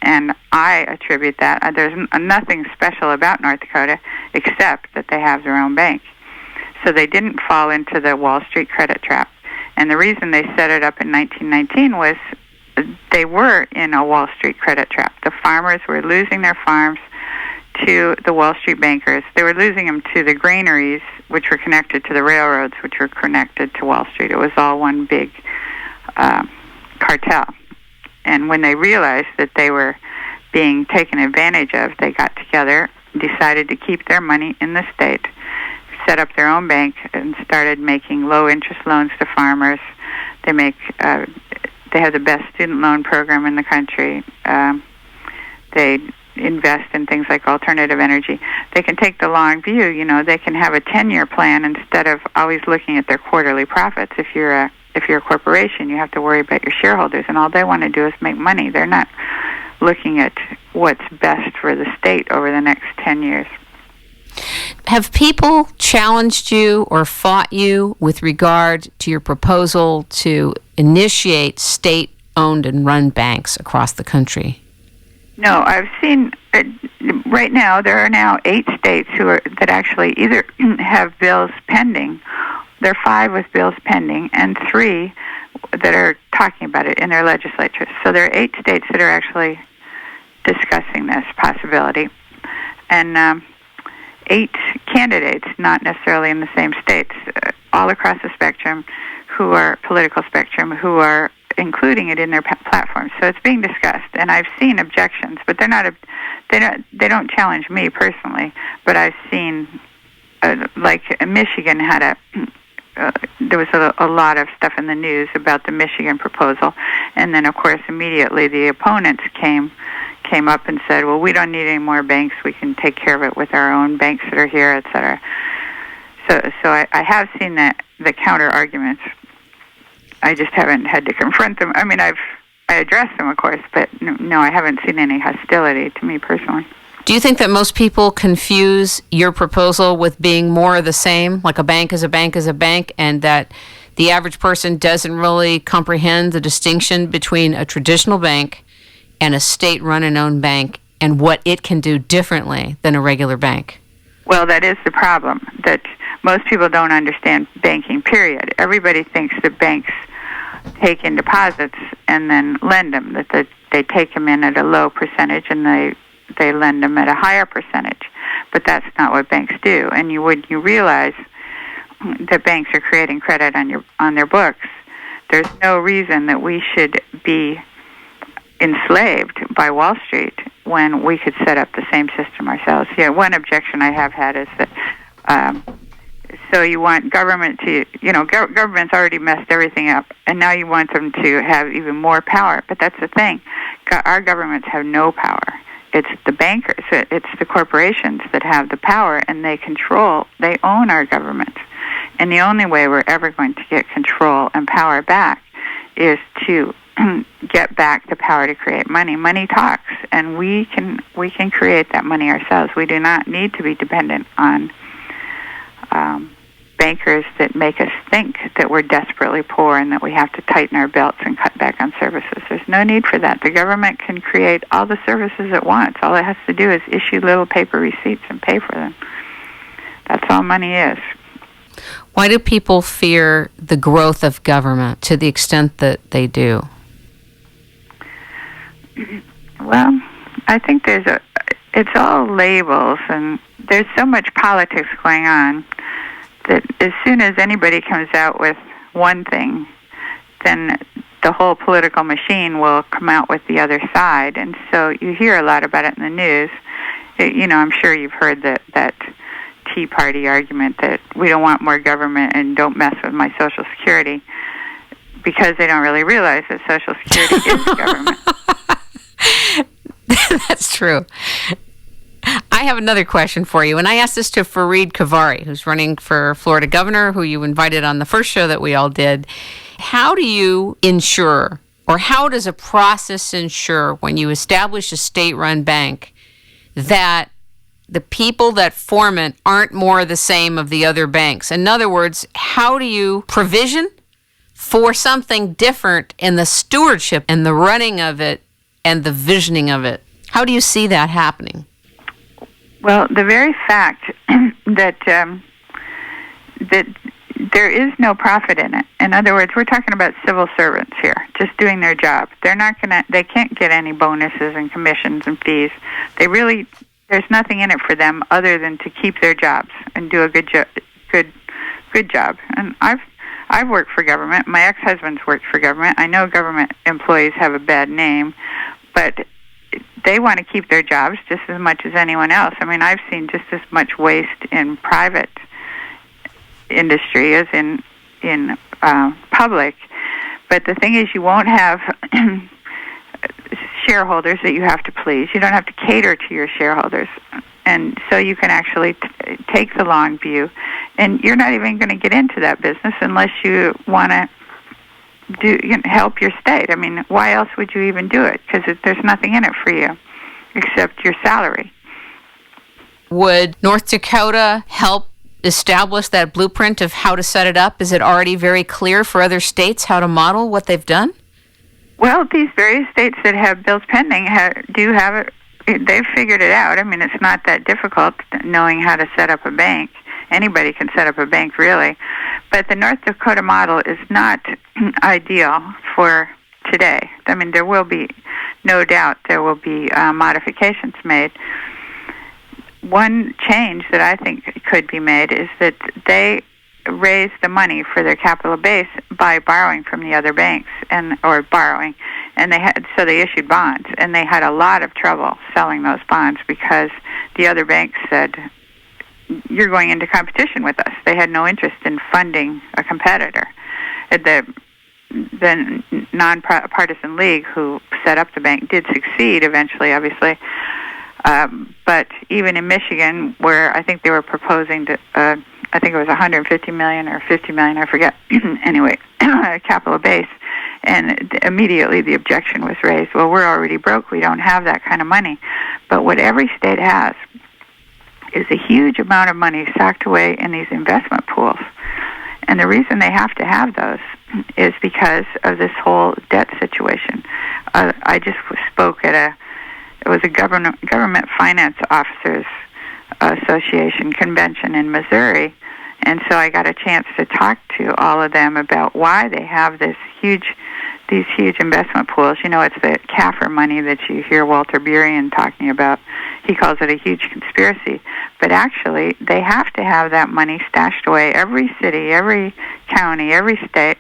And I attribute that. There's nothing special about North Dakota except that they have their own bank. So they didn't fall into the Wall Street credit trap. And the reason they set it up in 1919 was they were in a Wall Street credit trap. The farmers were losing their farms to the Wall Street bankers. They were losing them to the granaries, which were connected to the railroads, which were connected to Wall Street. It was all one big cartel. And when they realized that they were being taken advantage of, they got together, decided to keep their money in the state, set up their own bank, and started making low-interest loans to farmers. They have the best student loan program in the country. They invest in things like alternative energy. They can take the long view. They can have a 10-year plan instead of always looking at their quarterly profits. If you're a corporation, you have to worry about your shareholders, and all they want to do is make money. They're not looking at what's best for the state over the next 10 years. Have people challenged you or fought you with regard to your proposal to initiate state-owned and run banks across the country? No, I've seen right now there are now 8 states that actually either have bills pending. There are 5 with bills pending and 3 that are talking about it in their legislatures. So there are 8 states that are actually discussing this possibility, and 8 candidates, not necessarily in the same states, all across the spectrum, political spectrum, who are including it in their platforms. So it's being discussed, and I've seen objections, but they don't challenge me personally. But I've seen, like Michigan had there was a lot of stuff in the news about the Michigan proposal, and then of course immediately the opponents came up and said, well, we don't need any more banks. We can take care of it with our own banks that are here, et cetera. So I have seen the counter arguments. I just haven't had to confront them. I mean, I addressed them, of course, but no, I haven't seen any hostility to me personally. Do you think that most people confuse your proposal with being more of the same, like a bank is a bank is a bank, and that the average person doesn't really comprehend the distinction between a traditional bank and a state-run and owned bank and what it can do differently than a regular bank? Well, that is the problem, that most people don't understand banking, period. Everybody thinks that banks take in deposits and then lend them, that they take them in at a low percentage and they lend them at a higher percentage. But that's not what banks do. And you realize that banks are creating credit on their books, there's no reason that we should be enslaved by Wall Street when we could set up the same system ourselves. Yeah, one objection I have had is that so you want government to, government's already messed everything up, and now you want them to have even more power. But that's the thing. Our governments have no power. It's the bankers, it's the corporations that have the power, and they own our government. And the only way we're ever going to get control and power back is to get back the power to create money. Money talks, and we can create that money ourselves. We do not need to be dependent on bankers that make us think that we're desperately poor and that we have to tighten our belts and cut back on services. There's no need for that. The government can create all the services it wants. All it has to do is issue little paper receipts and pay for them. That's all money is. Why do people fear the growth of government to the extent that they do? Well, I think it's all labels, and there's so much politics going on that as soon as anybody comes out with one thing, then the whole political machine will come out with the other side. And so you hear a lot about it in the news. I'm sure you've heard that Tea Party argument that we don't want more government and don't mess with my Social Security, because they don't really realize that Social Security is government. That's true. I have another question for you, and I asked this to Fareed Kavari, who's running for Florida governor, who you invited on the first show that we all did. How do you ensure, or how does a process ensure when you establish a state-run bank that the people that form it aren't more the same of the other banks? In other words, how do you provision for something different in the stewardship and the running of it and the visioning of it. How do you see that happening? Well, the very fact that that there is no profit in it. In other words, we're talking about civil servants here, just doing their job. They can't get any bonuses and commissions and fees. There's nothing in it for them other than to keep their jobs and do a good job. And I've worked for government. My ex-husband's worked for government. I know government employees have a bad name, but they want to keep their jobs just as much as anyone else. I mean, I've seen just as much waste in private industry as in public. But the thing is, you won't have shareholders that you have to please. You don't have to cater to your shareholders. And so you can actually take the long view. And you're not even going to get into that business unless you want to help your state. I mean, why else would you even do it? Because there's nothing in it for you except your salary. Would North Dakota help establish that blueprint of how to set it up? Is it already very clear for other states how to model what they've done? Well, these various states that have bills pending do have it. They've figured it out. I mean, it's not that difficult knowing how to set up a bank. Anybody can set up a bank, really. But the North Dakota model is not ideal for today. I mean, there will be, no doubt, modifications made. One change that I think could be made is that they raise the money for their capital base by borrowing from the other banks and they issued bonds, and they had a lot of trouble selling those bonds because the other banks said, you're going into competition with us. They had no interest in funding a competitor. The nonpartisan league who set up the bank did succeed eventually, obviously. But even in Michigan, where I think they were proposing to, I think it was $150 million or $50 million, I forget. Anyway, capital base, and immediately the objection was raised. Well, we're already broke. We don't have that kind of money. But what every state has is a huge amount of money socked away in these investment pools. And the reason they have to have those is because of this whole debt situation. I just spoke at it was a government finance officers association convention in Missouri, and so I got a chance to talk to all of them about why they have these huge investment pools. You know, it's the CAFR money that you hear Walter Burien talking about. He calls it a huge conspiracy. But actually, they have to have that money stashed away. Every city, every county, every state,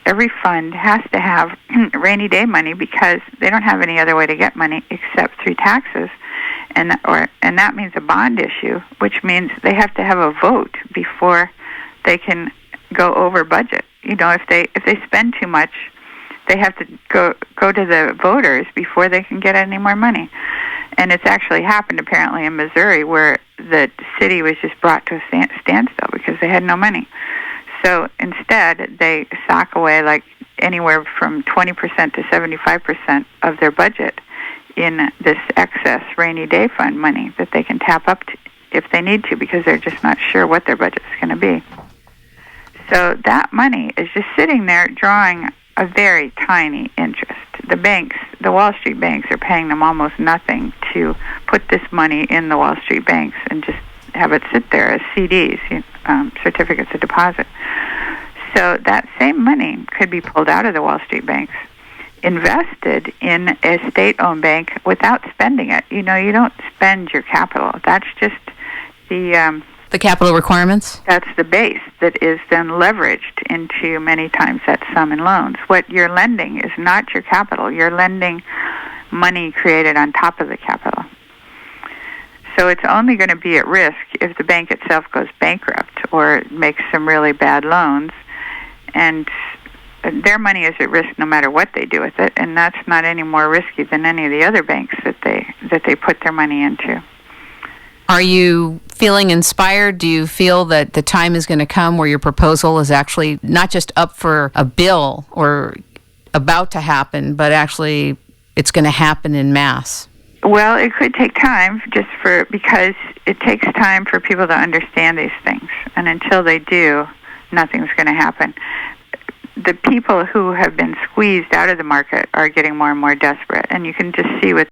every fund has to have rainy day money because they don't have any other way to get money except through taxes. And that means a bond issue, which means they have to have a vote before they can go over budget. You know, if they spend too much, they have to go to the voters before they can get any more money. And it's actually happened apparently in Missouri, where the city was just brought to a standstill because they had no money. So instead, they sock away like anywhere from 20% to 75% of their budget in this excess rainy day fund money that they can tap up to if they need to, because they're just not sure what their budget's going to be. So that money is just sitting there drawing a very tiny interest. The banks, the Wall Street banks, are paying them almost nothing to put this money in the Wall Street banks and just have it sit there as CDs, certificates of deposit. So that same money could be pulled out of the Wall Street banks, invested in a state-owned bank without spending it. You know, you don't spend your capital. That's just the capital requirements? That's the base that is then leveraged into many times that sum in loans. What you're lending is not your capital. You're lending money created on top of the capital. So it's only going to be at risk if the bank itself goes bankrupt or makes some really bad loans, and their money is at risk no matter what they do with it, and that's not any more risky than any of the other banks that they put their money into. Are you feeling inspired? Do you feel that the time is going to come where your proposal is actually not just up for a bill or about to happen, but actually it's going to happen en masse? Well, it could take time because it takes time for people to understand these things. And until they do, nothing's going to happen. the people who have been squeezed out of the market are getting more and more desperate. And you can just see with